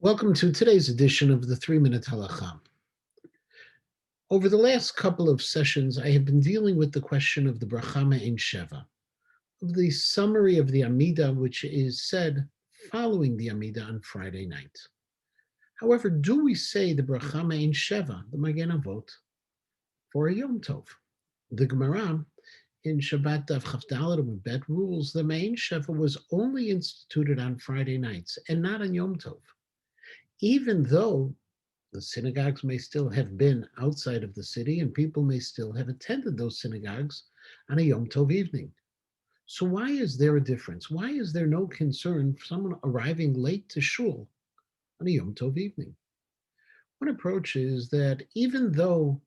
Welcome to today's edition of the 3-Minute Halacha. Over the last couple of sessions, I have been dealing with the question of the Bracha Mei'ein Sheva, of the summary of the Amidah, which is said following the Amidah on Friday night. However, do we say the Bracha Mei'ein Sheva, the Magen Avot, for a Yom Tov? The Gemara in Shabbat Daf Chaf Daled Amud Bet rules the Mei'ein Sheva was only instituted on Friday nights and not on Yom Tov, even though the synagogues may still have been outside of the city and people may still have attended those synagogues on a Yom Tov evening. So why is there a difference? Why is there no concern for someone arriving late to shul on a Yom Tov evening? One approach is that even though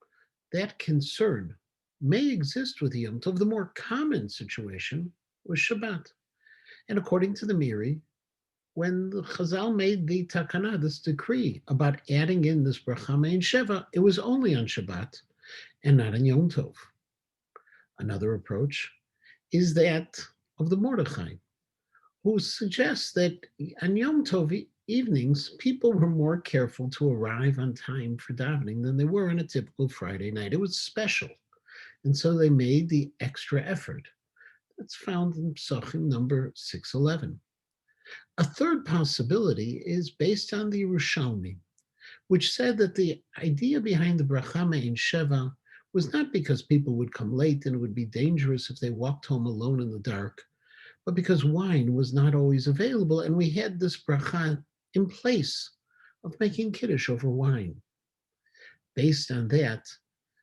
that concern may exist with Yom Tov, the more common situation was Shabbat. And according to the Mei'ein, when the Chazal made the takana, this decree about adding in this Bracha Mei'ein Sheva, it was only on Shabbat and not on Yom Tov. Another approach is that of the Mordechai, who suggests that on Yom Tov evenings, people were more careful to arrive on time for davening than they were on a typical Friday night. It was special, and so they made the extra effort. That's found in Psachim number 611. A third possibility is based on the Yerushalmi, which said that the idea behind the Bracha Mei'ein Sheva was not because people would come late and it would be dangerous if they walked home alone in the dark, but because wine was not always available, and we had this bracha in place of making kiddush over wine. Based on that,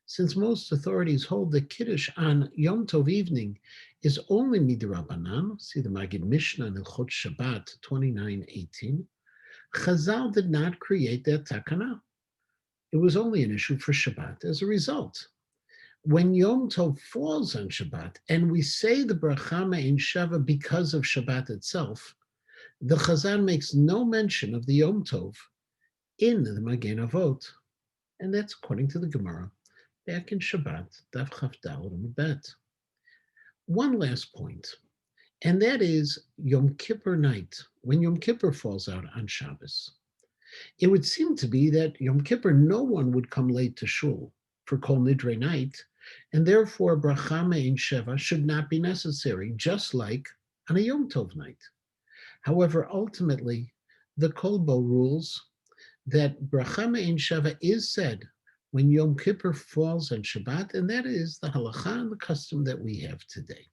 since most authorities hold that Kiddush on Yom Tov evening is only midrabanan, see the Magid Mishnah in Hilchot Shabbat 29:18, Chazal did not create that takana. It was only an issue for Shabbat. As a result, when Yom Tov falls on Shabbat, and we say the Bracha Mei'ein Sheva because of Shabbat itself, the Chazal makes no mention of the Yom Tov in the Magen Avot, and that's according to the Gemara back in Shabbat, Daf Chaf Daled Amud Bet. One last point, and that is Yom Kippur night, when Yom Kippur falls out on Shabbos. It would seem to be that Yom Kippur, no one would come late to shul for Kol Nidre night, and therefore Bracha Mei'ein Sheva should not be necessary, just like on a Yom Tov night. However, ultimately, the Kolbo rules that Bracha Mei'ein Sheva is said when Yom Kippur falls on Shabbat, and that is the halacha and the custom that we have today.